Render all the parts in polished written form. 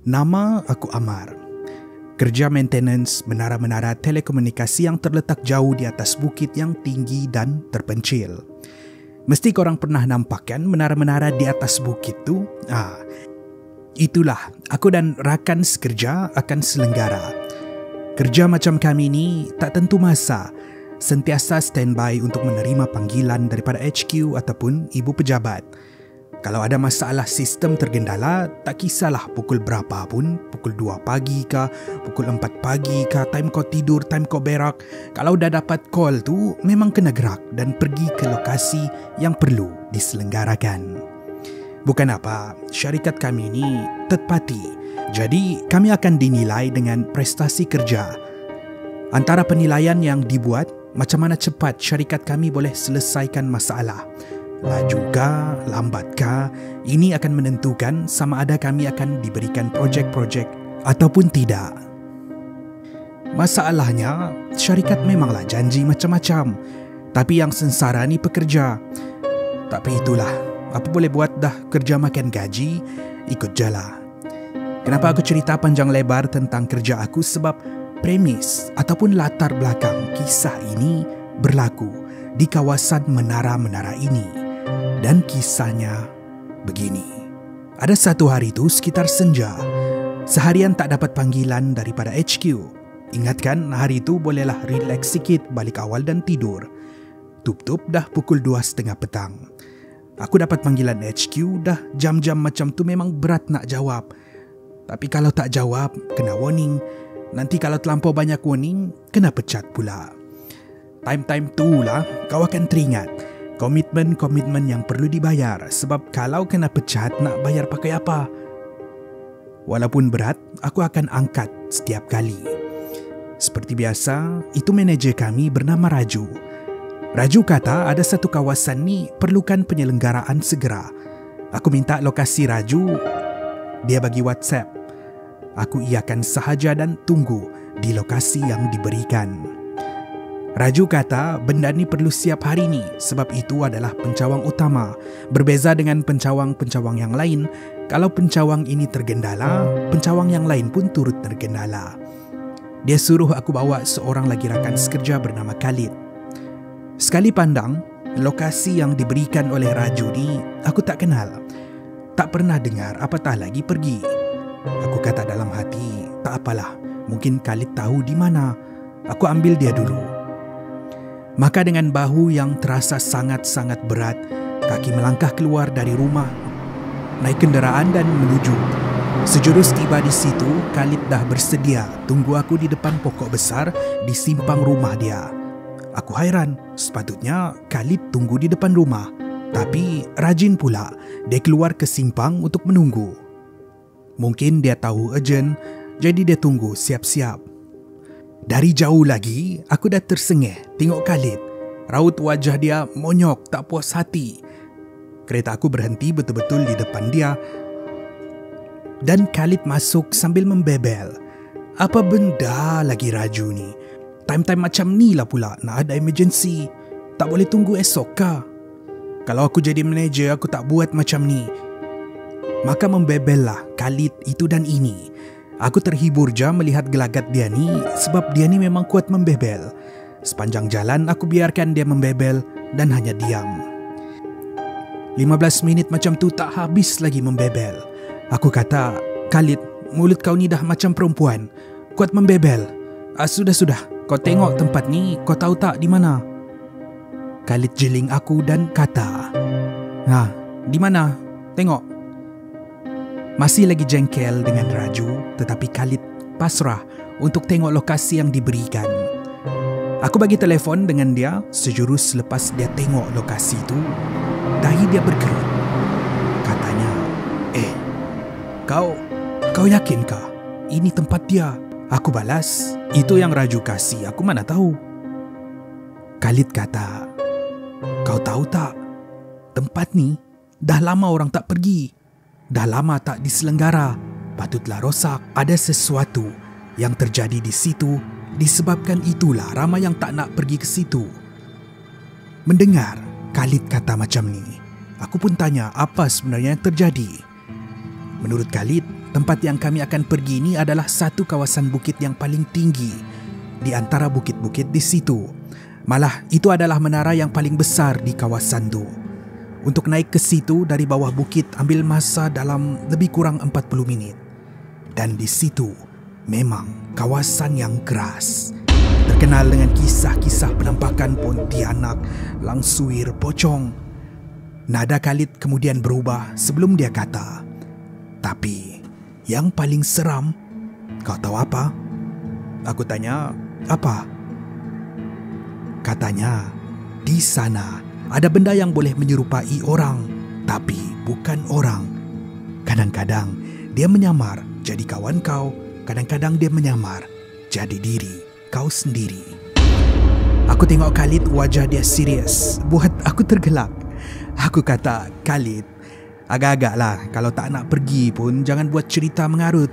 Nama aku Amar. Kerja maintenance menara-menara telekomunikasi yang terletak jauh di atas bukit yang tinggi dan terpencil. Mesti korang pernah nampak kan menara-menara di atas bukit tu? Itulah aku dan rakan sekerja akan selenggara. Kerja macam kami ni tak tentu masa, sentiasa standby untuk menerima panggilan daripada HQ ataupun ibu pejabat. Kalau ada masalah sistem tergendala, tak kisahlah pukul berapa pun, pukul 2 pagi ke, pukul 4 pagi ke, time kau tidur, time kau berak. Kalau dah dapat call tu, memang kena gerak dan pergi ke lokasi yang perlu diselenggarakan. Bukan apa, syarikat kami ni third party. Jadi, kami akan dinilai dengan prestasi kerja. Antara penilaian yang dibuat, macam mana cepat syarikat kami boleh selesaikan masalah. Lajukah, lambatkah, ini akan menentukan sama ada kami akan diberikan projek-projek ataupun tidak. Masalahnya, syarikat memanglah janji macam-macam. Tapi yang sengsara ni pekerja. Tapi itulah, apa boleh buat dah kerja makan gaji, ikut jala. Kenapa aku cerita panjang lebar tentang kerja aku? Sebab premis ataupun latar belakang kisah ini berlaku di kawasan menara-menara ini. Dan kisahnya begini. Ada satu hari itu sekitar senja. Seharian tak dapat panggilan daripada HQ. Ingatkan hari itu bolehlah relax sikit, balik awal dan tidur. Tup-tup dah pukul 2.30 petang. Aku dapat panggilan HQ, dah jam-jam macam tu memang berat nak jawab. Tapi kalau tak jawab, kena warning. Nanti kalau terlampau banyak warning, kena pecat pula. Time-time tu lah kau akan teringat komitmen-komitmen yang perlu dibayar. Sebab kalau kena pecat, nak bayar pakai apa? Walaupun berat, aku akan angkat setiap kali. Seperti biasa, itu manager kami bernama Raju. Raju kata ada satu kawasan ni perlukan penyelenggaraan segera. Aku minta lokasi Raju, dia bagi WhatsApp. Aku iakan sahaja dan tunggu di lokasi yang diberikan. Raju kata benda ni perlu siap hari ni sebab itu adalah pencawang utama. Berbeza dengan pencawang-pencawang yang lain, kalau pencawang ini tergendala, pencawang yang lain pun turut tergendala. Dia suruh aku bawa seorang lagi rakan sekerja bernama Khalid. Sekali pandang, lokasi yang diberikan oleh Raju ni aku tak kenal. Tak pernah dengar, apatah lagi pergi. Aku kata dalam hati, tak apalah, mungkin Khalid tahu di mana. Aku ambil dia dulu. Maka dengan bahu yang terasa sangat-sangat berat, kaki melangkah keluar dari rumah, naik kenderaan dan menuju. Sejurus tiba di situ, Khalid dah bersedia tunggu aku di depan pokok besar di simpang rumah dia. Aku hairan, sepatutnya Khalid tunggu di depan rumah. Tapi rajin pula, dia keluar ke simpang untuk menunggu. Mungkin dia tahu urgent, jadi dia tunggu siap-siap. Dari jauh lagi, aku dah tersengih tengok Khalid. Raut wajah dia monyok, tak puas hati. Kereta aku berhenti betul-betul di depan dia. Dan Khalid masuk sambil membebel. Apa benda lagi Raju ni? Time-time macam ni lah pula nak ada emergency. Tak boleh tunggu esok kah? Kalau aku jadi manager, aku tak buat macam ni. Maka membebel lah Khalid itu dan ini. Aku terhibur je melihat gelagat dia ni sebab dia ni memang kuat membebel. Sepanjang jalan aku biarkan dia membebel dan hanya diam. 15 minit macam tu tak habis lagi membebel. Aku kata, Khalid, mulut kau ni dah macam perempuan. Kuat membebel. Sudah-sudah, kau tengok tempat ni, kau tahu tak di mana? Khalid jeling aku dan kata, di mana? Tengok. Masih lagi jengkel dengan Raju, tetapi Khalid pasrah untuk tengok lokasi yang diberikan. Aku bagi telefon dengan dia. Sejurus selepas dia tengok lokasi itu, dahi dia berkerut. Katanya, kau yakinkah ini tempat dia? Aku balas, itu yang Raju kasih, aku mana tahu. Khalid kata, kau tahu tak, tempat ni dah lama orang tak pergi. Dah lama tak diselenggara, patutlah rosak. Ada sesuatu yang terjadi di situ, disebabkan itulah ramai yang tak nak pergi ke situ. Mendengar Khalid kata macam ni, aku pun tanya apa sebenarnya yang terjadi. Menurut Khalid, tempat yang kami akan pergi ini adalah satu kawasan bukit yang paling tinggi di antara bukit-bukit di situ. Malah itu adalah menara yang paling besar di kawasan itu. Untuk naik ke situ dari bawah bukit ambil masa dalam lebih kurang 40 minit. Dan di situ memang kawasan yang keras. Terkenal dengan kisah-kisah penampakan Pontianak, Langsuir, Pocong. Nada Khalid kemudian berubah sebelum dia kata, "Tapi yang paling seram, kau tahu apa?" Aku tanya, "Apa?" Katanya, "Di sana ada benda yang boleh menyerupai orang, tapi bukan orang. Kadang-kadang dia menyamar jadi kawan kau, kadang-kadang dia menyamar jadi diri kau sendiri." Aku tengok Khalid, wajah dia serius, buat aku tergelak. Aku kata, "Khalid, agak-agak lah, kalau tak nak pergi pun jangan buat cerita mengarut.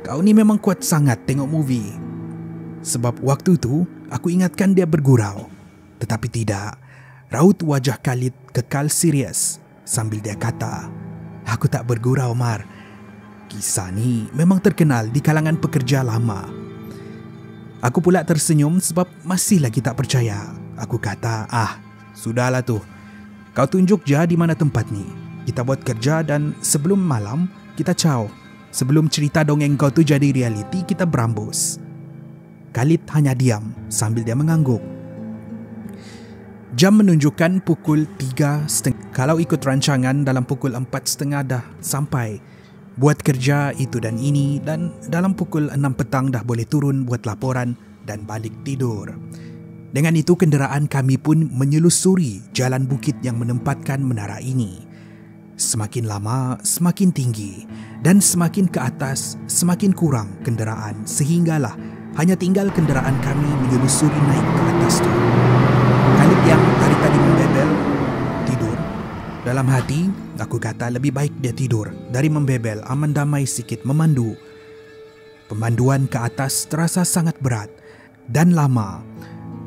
Kau ni memang kuat sangat tengok movie." Sebab waktu tu aku ingatkan dia bergurau. Tetapi tidak. Raut wajah Khalid kekal serius sambil dia kata, "Aku tak bergurau, Mar. Kisah ni memang terkenal di kalangan pekerja lama." Aku pula tersenyum sebab masih lagi tak percaya. Aku kata, "Sudahlah tu. Kau tunjuk je di mana tempat ni. Kita buat kerja dan sebelum malam kita caw. Sebelum cerita dongeng kau tu jadi realiti, kita berambus." Khalid hanya diam sambil dia mengangguk. Jam menunjukkan pukul 3.30. Kalau ikut rancangan dalam pukul 4.30 dah sampai. Buat kerja itu dan ini, dan dalam pukul 6 petang dah boleh turun buat laporan dan balik tidur. Dengan itu kenderaan kami pun menyelusuri jalan bukit yang menempatkan menara ini. Semakin lama semakin tinggi, dan semakin ke atas semakin kurang kenderaan, sehinggalah hanya tinggal kenderaan kami menyelusuri naik ke atas tu. Khalid yang dari tadi membebel tidur. Dalam hati aku kata lebih baik dia tidur dari membebel, aman damai sikit memandu. Pemanduan ke atas terasa sangat berat dan lama.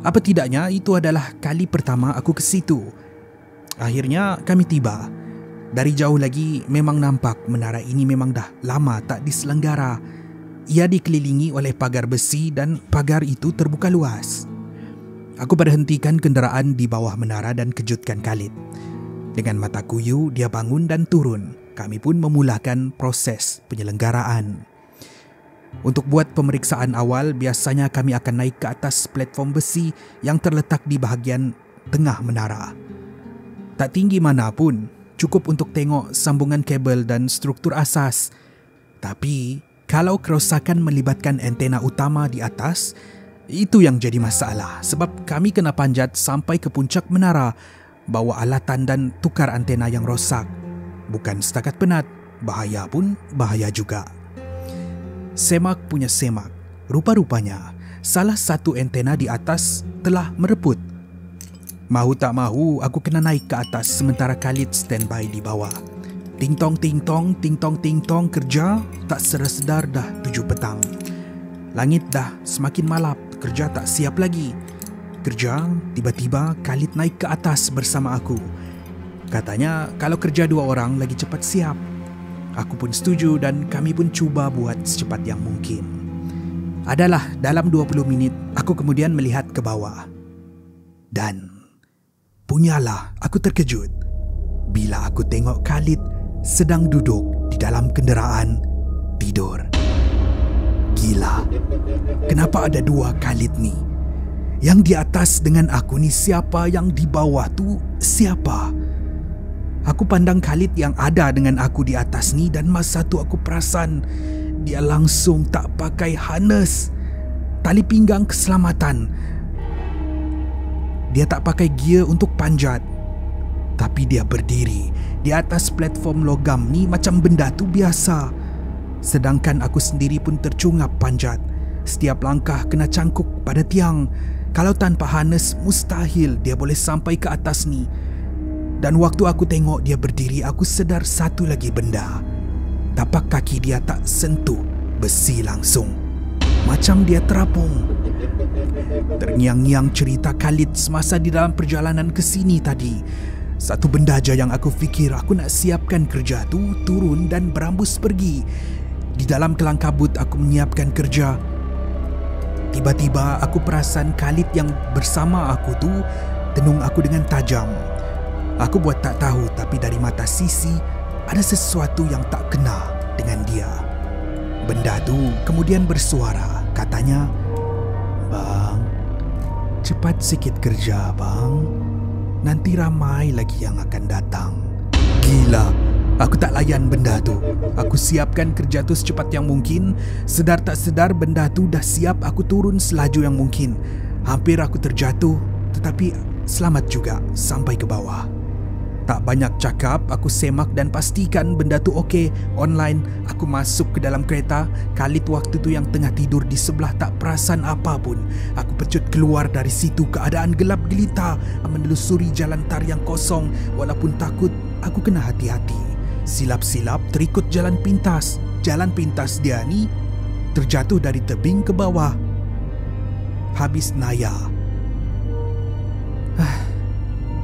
Apa tidaknya itu adalah kali pertama aku ke situ. Akhirnya kami tiba. Dari jauh lagi memang nampak menara ini memang dah lama tak diselenggara. Ia dikelilingi oleh pagar besi dan pagar itu terbuka luas. Aku berhentikan kenderaan di bawah menara dan kejutkan Khalid. Dengan mata kuyu dia bangun dan turun. Kami pun memulakan proses penyelenggaraan. Untuk buat pemeriksaan awal, biasanya kami akan naik ke atas platform besi yang terletak di bahagian tengah menara. Tak tinggi mana pun, cukup untuk tengok sambungan kabel dan struktur asas. Tapi, kalau kerosakan melibatkan antena utama di atas, itu yang jadi masalah sebab kami kena panjat sampai ke puncak menara, bawa alatan dan tukar antena yang rosak. Bukan setakat penat, bahaya pun bahaya juga. Semak punya semak. Rupa-rupanya salah satu antena di atas telah mereput. Mahu tak mahu aku kena naik ke atas sementara Khalid standby di bawah. Ting-tong ting-tong, ting-tong ting-tong kerja tak sedar dah 7 petang. Langit dah semakin malap, kerja tak siap lagi. Kerja, tiba-tiba Khalid naik ke atas bersama aku. Katanya kalau kerja 2 orang lagi cepat siap. Aku pun setuju dan kami pun cuba buat secepat yang mungkin. Adalah dalam 20 minit aku kemudian melihat ke bawah. Dan punyalah aku terkejut bila aku tengok Khalid sedang duduk di dalam kenderaan tidur. Gila, kenapa ada 2 Khalid ni? Yang di atas dengan aku ni siapa, yang di bawah tu siapa? Aku pandang Khalid yang ada dengan aku di atas ni dan masa tu aku perasan dia langsung tak pakai harness, tali pinggang keselamatan. Dia tak pakai gear untuk panjat. Tapi dia berdiri di atas platform logam ni macam benda tu biasa. Sedangkan aku sendiri pun tercungap panjat. Setiap langkah kena cangkuk pada tiang. Kalau tanpa harness mustahil dia boleh sampai ke atas ni. Dan waktu aku tengok dia berdiri, aku sedar satu lagi benda. Tapak kaki dia tak sentuh besi langsung. Macam dia terapung. Terngiang-ngiang cerita Khalid semasa di dalam perjalanan ke sini tadi. Satu benda aja yang aku fikir, aku nak siapkan kerja tu, turun dan berambus pergi. Di dalam kelang kabut aku menyiapkan kerja. Tiba-tiba aku perasan Khalid yang bersama aku tu tenung aku dengan tajam. Aku buat tak tahu, tapi dari mata Sisi ada sesuatu yang tak kena dengan dia. Benda tu kemudian bersuara, katanya, "Bang, cepat sikit kerja bang. Nanti ramai lagi yang akan datang." Gila, aku tak layan benda tu. Aku siapkan kerja tu secepat yang mungkin. Sedar tak sedar benda tu dah siap, aku turun selaju yang mungkin. Hampir aku terjatuh, tetapi selamat juga sampai ke bawah. Tak banyak cakap, aku semak dan pastikan benda tu okey. Online, aku masuk ke dalam kereta. Khalid waktu tu yang tengah tidur di sebelah tak perasan apa pun. Aku pecut keluar dari situ, keadaan gelap gelita, menelusuri jalan tar yang kosong. Walaupun takut, aku kena hati-hati. Silap-silap terikut jalan pintas. Jalan pintas dia ni terjatuh dari tebing ke bawah. Habis naya.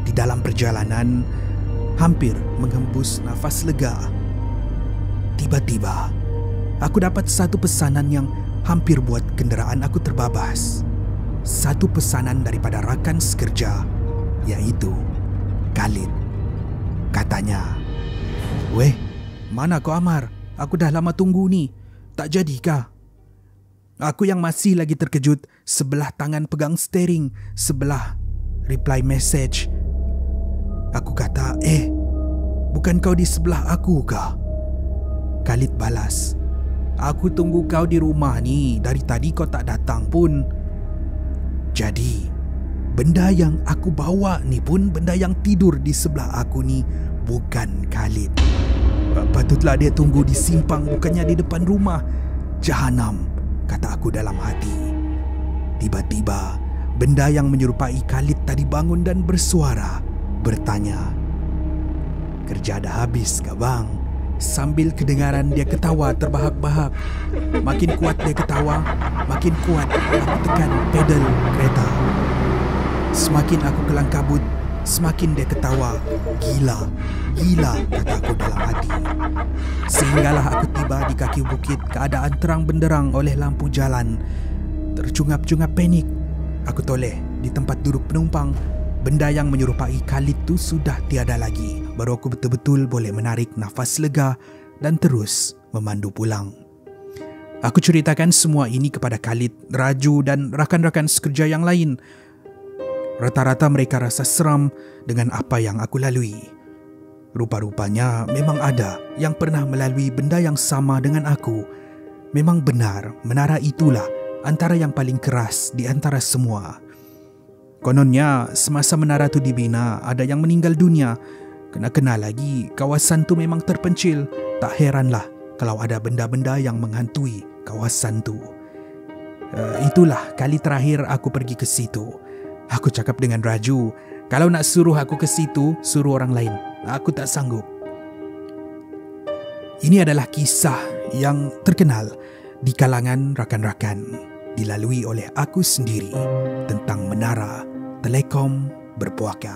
Di dalam perjalanan, hampir menghembus nafas lega. Tiba-tiba, aku dapat satu pesanan yang hampir buat kenderaan aku terbabas. Satu pesanan daripada rakan sekerja, iaitu Khalid. Katanya, "Weh, mana kau Amar? Aku dah lama tunggu ni. Tak jadikah?" Aku yang masih lagi terkejut, sebelah tangan pegang steering, sebelah reply message. Aku kata, bukan kau di sebelah aku kah?" Khalid balas, "Aku tunggu kau di rumah ni. Dari tadi kau tak datang pun." Jadi, benda yang aku bawa ni pun benda yang tidur di sebelah aku ni bukan Khalid. Patutlah dia tunggu di simpang, bukannya di depan rumah. Jahanam, kata aku dalam hati. Tiba-tiba, benda yang menyerupai Khalid tadi bangun dan bersuara, bertanya, "Kerja dah habis ke bang?" Sambil kedengaran dia ketawa terbahak-bahak. Makin kuat dia ketawa, makin kuat aku tekan pedal kereta. Semakin aku kelang kabut, semakin dia ketawa. Gila, gila, kata aku dalam hati. Sehinggalah aku tiba di kaki bukit, keadaan terang benderang oleh lampu jalan. Tercungap-cungap panik. Aku toleh di tempat duduk penumpang. Benda yang menyerupai Khalid tu sudah tiada lagi. Baru aku betul-betul boleh menarik nafas lega dan terus memandu pulang. Aku ceritakan semua ini kepada Khalid, Raju dan rakan-rakan sekerja yang lain. Rata-rata mereka rasa seram dengan apa yang aku lalui. Rupa-rupanya memang ada yang pernah melalui benda yang sama dengan aku. Memang benar, menara itulah antara yang paling keras di antara semua. Kononnya, semasa menara tu dibina, ada yang meninggal dunia. Kena-kena lagi, kawasan tu memang terpencil. Tak heranlah kalau ada benda-benda yang menghantui kawasan tu. Itulah kali terakhir aku pergi ke situ. Aku cakap dengan Raju, kalau nak suruh aku ke situ, suruh orang lain. Aku tak sanggup. Ini adalah kisah yang terkenal di kalangan rakan-rakan, dilalui oleh aku sendiri, tentang menara Telekom berpuaka.